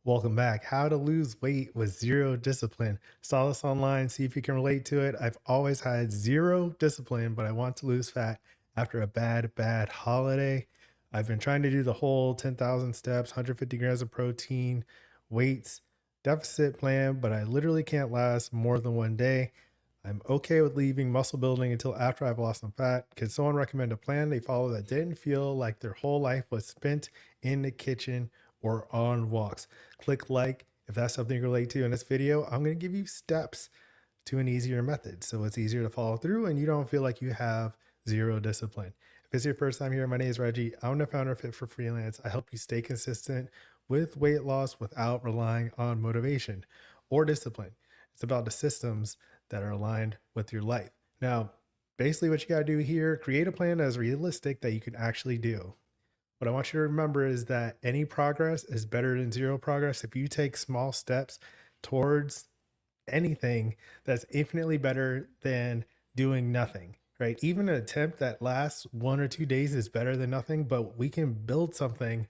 Welcome back. How to lose weight with zero discipline. Saw this online, see if you can relate to it. I've always had zero discipline, but I want to lose fat after a bad holiday. I've been trying to do the whole 10,000 steps, 150 grams of protein, weights, deficit plan, but I literally can't last more than one day. I'm okay with leaving muscle building until after I've lost some fat. Can someone recommend a plan they follow that didn't feel like their whole life was spent in the kitchen or on walks? Click like if that's something you relate to in this video. I'm going to give you steps to an easier method so it's easier to follow through and you don't feel like you have zero discipline. If it's your first time here, my name is Reggie. I'm the founder of Fit for Freelance. I help you stay consistent with weight loss without relying on motivation or discipline. It's about the systems that are aligned with your life. Now, basically what you got to do here, create a plan that is realistic that you can actually do. What I want you to remember is that any progress is better than zero progress. If you take small steps towards anything, that's infinitely better than doing nothing, right? Even an attempt that lasts 1 or 2 days is better than nothing, but we can build something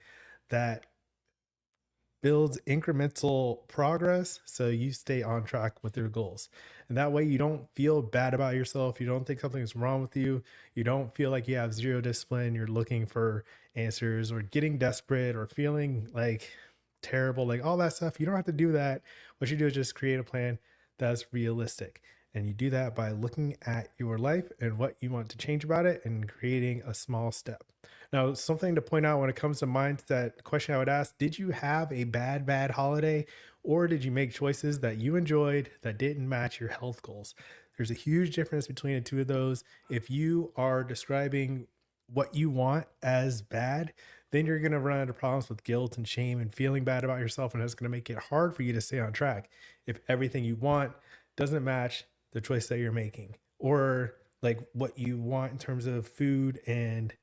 that builds incremental progress so you stay on track with your goals. And that way you don't feel bad about yourself. You don't think something's wrong with you. You don't feel like you have zero discipline. You're looking for answers or getting desperate or feeling like terrible, like all that stuff. You don't have to do that. What you do is just create a plan that's realistic. And you do that by looking at your life and what you want to change about it and creating a small step. Now, something to point out when it comes to mindset question I would ask, did you have a bad holiday or did you make choices that you enjoyed that didn't match your health goals? There's a huge difference between the two of those. If you are describing what you want as bad, then you're going to run into problems with guilt and shame and feeling bad about yourself. And it's going to make it hard for you to stay on track if everything you want doesn't match the choice that you're making, or like what you want in terms of food and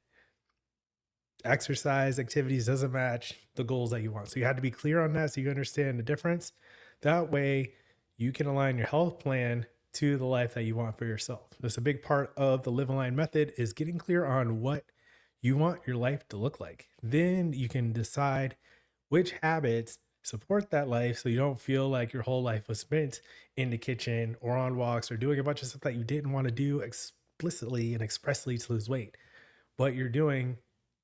exercise activities doesn't match the goals that you want. So you have to be clear on that so you understand the difference. That way you can align your health plan to the life that you want for yourself. That's a big part of the live aligned method, is getting clear on what you want your life to look like. Then you can decide which habits support that life so you don't feel like your whole life was spent in the kitchen or on walks or doing a bunch of stuff that you didn't want to do explicitly and expressly to lose weight. What you're doing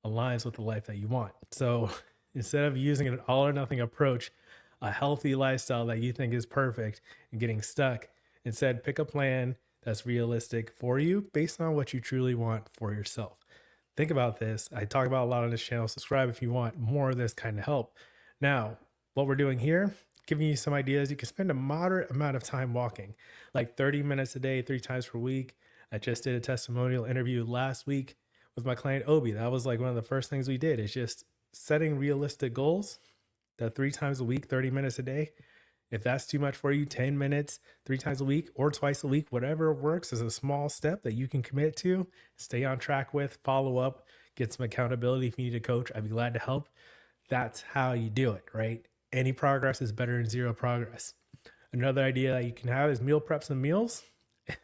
aligns with the life that you want. So instead of using an all or nothing approach, a healthy lifestyle that you think is perfect and getting stuck, instead pick a plan that's realistic for you based on what you truly want for yourself. Think about this. I talk about a lot on this channel. Subscribe if you want more of this kind of help. Now, what we're doing here, giving you some ideas. You can spend a moderate amount of time walking, like 30 minutes a day, 3 times per week. I just did a testimonial interview last week with my client Obi. That was like one of the first things we did, is just setting realistic goals that 3 times a week, 30 minutes a day. If that's too much for you, 10 minutes, 3 times a week or twice a week, whatever works, is a small step that you can commit to, stay on track with, follow up, get some accountability. If you need a coach, I'd be glad to help. That's how you do it, right? Any progress is better than zero progress. Another idea that you can have is meal prep some meals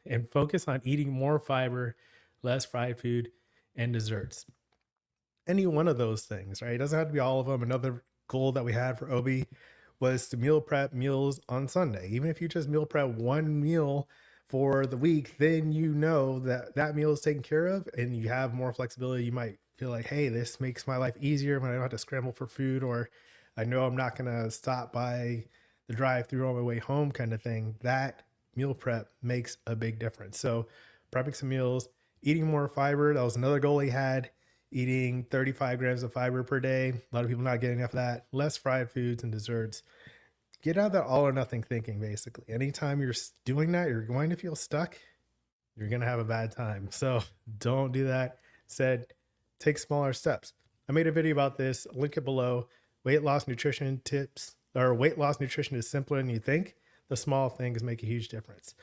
and focus on eating more fiber, less fried food, and desserts. Any one of those things, right? It doesn't have to be all of them. Another goal that we had for Obi was to meal prep meals on Sunday. Even if you just meal prep one meal for the week, then you know that that meal is taken care of and you have more flexibility. You might feel like, hey, this makes my life easier when I don't have to scramble for food, or I know I'm not going to stop by the drive through on my way home kind of thing. That meal prep makes a big difference. So prepping some meals, eating more fiber. That was another goal he had, eating 35 grams of fiber per day. A lot of people not getting enough of that. Less fried foods and desserts. Get out of that all or nothing thinking, basically. Anytime you're doing that, you're going to feel stuck. You're going to have a bad time. So don't do that. Instead, take smaller steps. I made a video about this. I'll link it below. Weight loss nutrition tips, or weight loss nutrition is simpler than you think. The small things make a huge difference.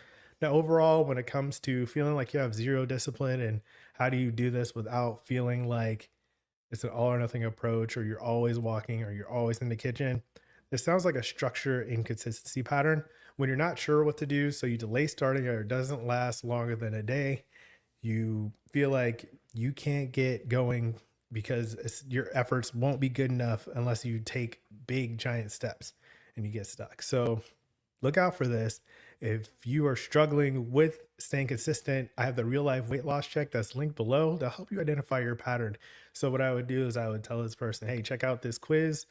Now, overall, when it comes to feeling like you have zero discipline and how do you do this without feeling like it's an all or nothing approach, or you're always walking, or you're always in the kitchen, this sounds like a structure inconsistency pattern. When you're not sure what to do, so you delay starting, or it doesn't last longer than a day, you feel like you can't get going because your efforts won't be good enough unless you take big giant steps and you get stuck. So look out for this. If you are struggling with staying consistent, I have the real life weight loss check that's linked below to help you identify your pattern. So what I would do is I would tell this person, hey, check out this quiz,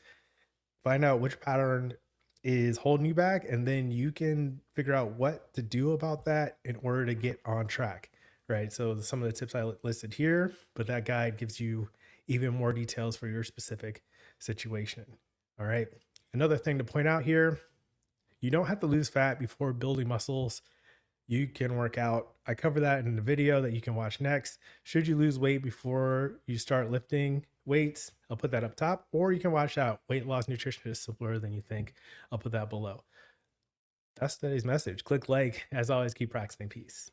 find out which pattern is holding you back, and then you can figure out what to do about that in order to get on track, right? So some of the tips I listed here, but that guide gives you even more details for your specific situation. All right. Another thing to point out here, you don't have to lose fat before building muscles. You can work out. I cover that in the video that you can watch next. Should you lose weight before you start lifting weights? I'll put that up top, or you can watch out. Weight loss nutrition is simpler than you think. I'll put that below. That's today's message. Click like. As always, keep practicing. Peace.